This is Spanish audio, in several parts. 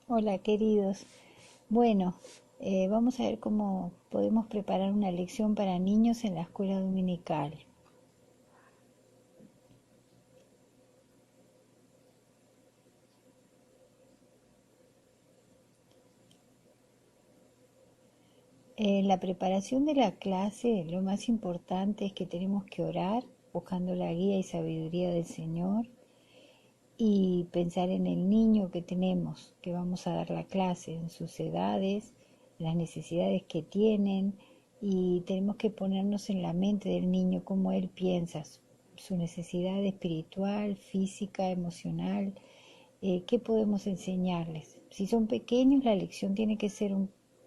Hola queridos. Bueno, vamos a ver cómo podemos preparar una lección para niños en la escuela dominical. En la preparación de la clase, lo más importante es que tenemos que orar buscando la guía y sabiduría del Señor y pensar en el niño que tenemos, que vamos a dar la clase, en sus edades, las necesidades que tienen, y tenemos que ponernos en la mente del niño, cómo él piensa, su necesidad espiritual, física, emocional, qué podemos enseñarles. Si son pequeños, la lección tiene que ser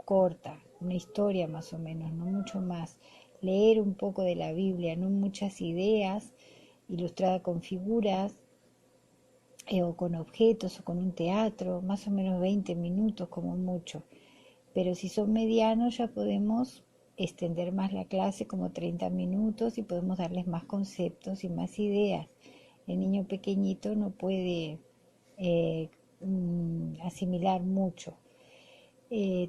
corta, una historia más o menos, no mucho más. Leer un poco de la Biblia, no muchas ideas, ilustrada con figuras, o con objetos o con un teatro, más o menos 20 minutos como mucho. Pero si son medianos ya podemos extender más la clase como 30 minutos y podemos darles más conceptos y más ideas. El niño pequeñito no puede asimilar mucho.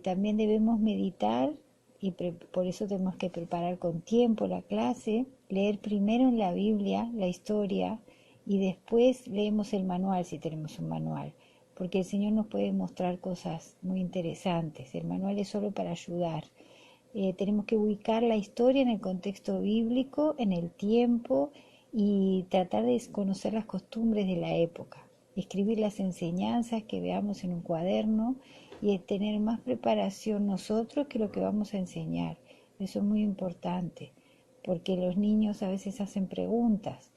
También debemos meditar y por eso tenemos que preparar con tiempo la clase, leer primero en la Biblia la historia y después leemos el manual si tenemos un manual, porque el Señor nos puede mostrar cosas muy interesantes. El manual es solo para ayudar. Tenemos que ubicar la historia en el contexto bíblico, en el tiempo y tratar de conocer las costumbres de la época. Escribir las enseñanzas que veamos en un cuaderno y tener más preparación nosotros que lo que vamos a enseñar. Eso es muy importante, porque los niños a veces hacen preguntas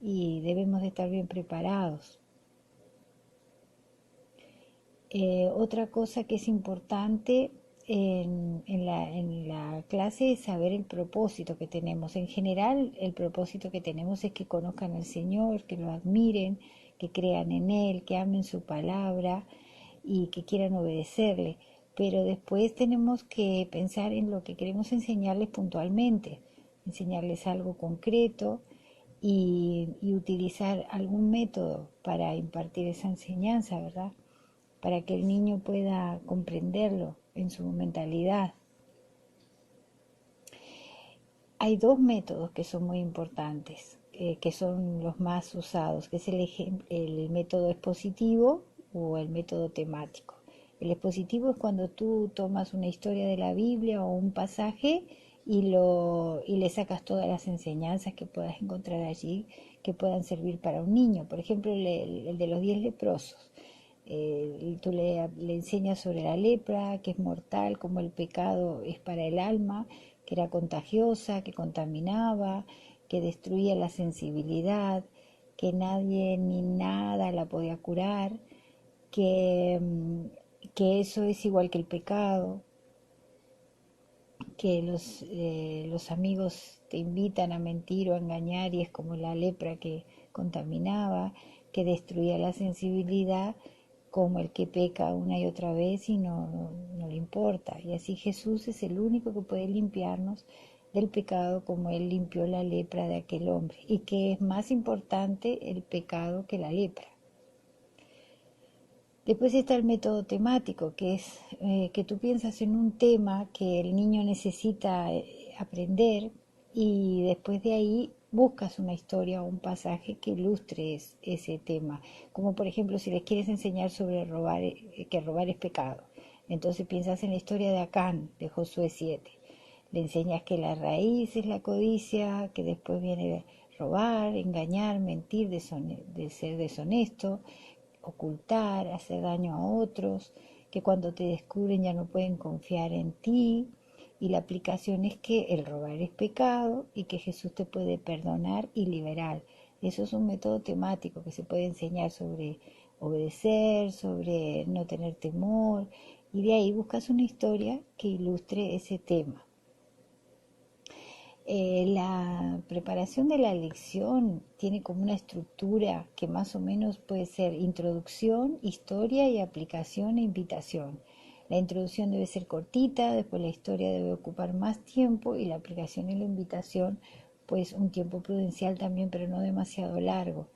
y debemos de estar bien preparados. Otra cosa que es importante en la clase es saber el propósito que tenemos. En general, el propósito que tenemos es que conozcan al Señor, que lo admiren, que crean en Él, que amen su palabra y que quieran obedecerle. Pero después tenemos que pensar en lo que queremos enseñarles puntualmente, enseñarles algo concreto y utilizar algún método para impartir esa enseñanza, ¿verdad? Para que el niño pueda comprenderlo en su mentalidad. Hay dos métodos que son muy importantes, que son los más usados, que es el método expositivo o el método temático. El expositivo es cuando tú tomas una historia de la Biblia o un pasaje y le sacas todas las enseñanzas que puedas encontrar allí que puedan servir para un niño. Por ejemplo, el de los 10 leprosos. Tú le enseñas sobre la lepra, que es mortal, como el pecado es para el alma, que era contagiosa, que contaminaba, que destruía la sensibilidad, que nadie ni nada la podía curar, que, que eso es igual que el pecado, que los amigos te invitan a mentir o a engañar y es como la lepra que contaminaba, que destruía la sensibilidad, como el que peca una y otra vez y no le importa. Y así Jesús es el único que puede limpiarnos del pecado como Él limpió la lepra de aquel hombre. Y que es más importante el pecado que la lepra. Después está el método temático, que es que tú piensas en un tema que el niño necesita aprender y después de ahí buscas una historia o un pasaje que ilustre ese tema. Como por ejemplo si les quieres enseñar sobre robar, que robar es pecado. Entonces piensas en la historia de Acán, de Josué 7. Le enseñas que la raíz es la codicia, que después viene robar, engañar, mentir, de ser deshonesto, ocultar, hacer daño a otros, que cuando te descubren ya no pueden confiar en ti. Y la aplicación es que el robar es pecado y que Jesús te puede perdonar y liberar. Eso es un método temático que se puede enseñar sobre obedecer, sobre no tener temor, y de ahí buscas una historia que ilustre ese tema. La preparación de la lección tiene como una estructura que más o menos puede ser introducción, historia y aplicación e invitación. La introducción debe ser cortita, después la historia debe ocupar más tiempo y la aplicación y la invitación pues un tiempo prudencial también, pero no demasiado largo.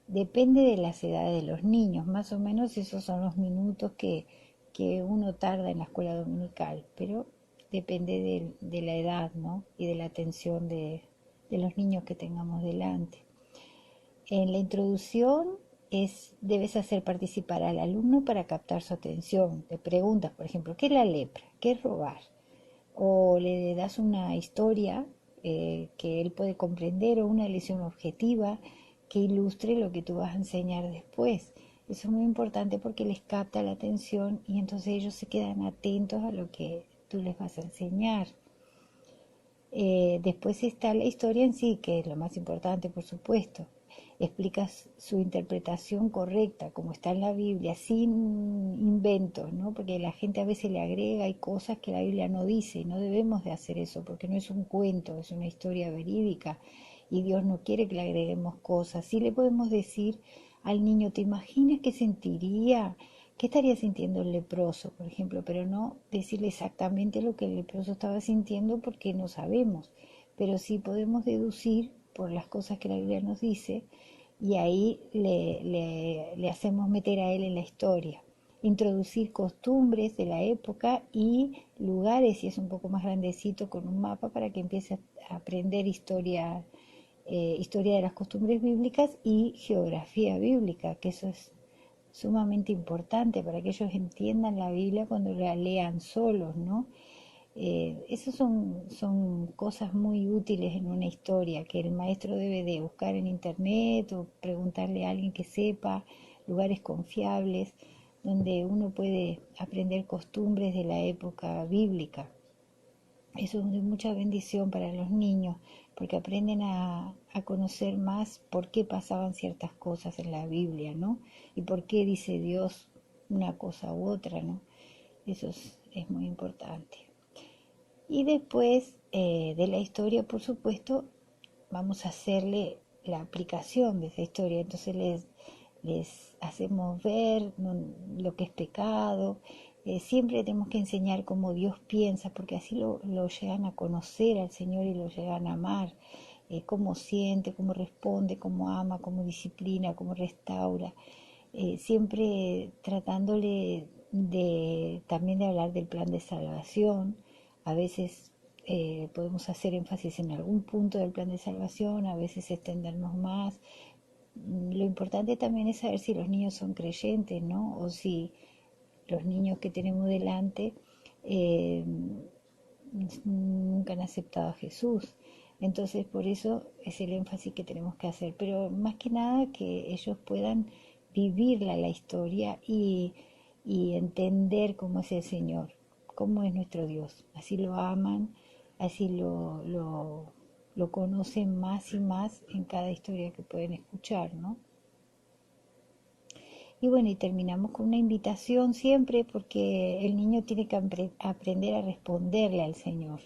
Depende de las edades de los niños, más o menos esos son los minutos que uno tarda en la escuela dominical, pero depende de la edad, ¿no? Y de la atención de los niños que tengamos delante. En la introducción debes hacer participar al alumno para captar su atención. Le preguntas, por ejemplo, ¿qué es la lepra? ¿Qué es robar? O le das una historia que él puede comprender o una lección objetiva que ilustre lo que tú vas a enseñar después. Eso es muy importante porque les capta la atención y entonces ellos se quedan atentos a lo que tú les vas a enseñar. Después está la historia en sí, que es lo más importante, por supuesto. Explicas su interpretación correcta, como está en la Biblia, sin inventos, ¿no? Porque la gente a veces le agrega y cosas que la Biblia no dice, y no debemos de hacer eso, porque no es un cuento, es una historia verídica, y Dios no quiere que le agreguemos cosas. Sí le podemos decir al niño, ¿te imaginas qué sentiría? ¿Qué estaría sintiendo el leproso, por ejemplo? Pero no decirle exactamente lo que el leproso estaba sintiendo porque no sabemos, pero sí podemos deducir por las cosas que la Biblia nos dice y ahí le hacemos meter a él en la historia. Introducir costumbres de la época y lugares, si es un poco más grandecito, con un mapa para que empiece a aprender historia de las costumbres bíblicas y geografía bíblica, que eso es sumamente importante para que ellos entiendan la Biblia cuando la lean solos, ¿no? Esas son cosas muy útiles en una historia que el maestro debe de buscar en internet o preguntarle a alguien que sepa, lugares confiables, donde uno puede aprender costumbres de la época bíblica. Eso es de mucha bendición para los niños, porque aprenden a conocer más por qué pasaban ciertas cosas en la Biblia, ¿no? Y por qué dice Dios una cosa u otra, ¿no? Eso es muy importante. Y después de la historia, por supuesto, vamos a hacerle la aplicación de esa historia. Entonces les hacemos ver lo que es pecado. Siempre tenemos que enseñar cómo Dios piensa, porque así lo llegan a conocer al Señor y lo llegan a amar. Cómo siente, cómo responde, cómo ama, cómo disciplina, cómo restaura. Siempre tratándole también de hablar del plan de salvación. A veces podemos hacer énfasis en algún punto del plan de salvación, a veces extendernos más. Lo importante también es saber si los niños son creyentes, ¿no? O si los niños que tenemos delante eh, nunca han aceptado a Jesús. Entonces, por eso es el énfasis que tenemos que hacer. Pero más que nada que ellos puedan vivirla la historia y entender cómo es el Señor, cómo es nuestro Dios. Así lo aman, así lo conocen más y más en cada historia que pueden escuchar, ¿no? Y bueno, y terminamos con una invitación siempre porque el niño tiene que aprender a responderle al Señor.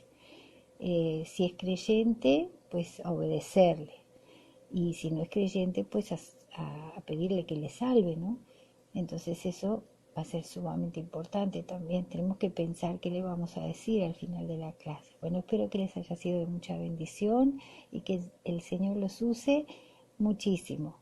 Si es creyente, pues a obedecerle. Y si no es creyente, pues a pedirle que le salve, ¿no? Entonces eso va a ser sumamente importante también. Tenemos que pensar qué le vamos a decir al final de la clase. Bueno, espero que les haya sido de mucha bendición y que el Señor los use muchísimo.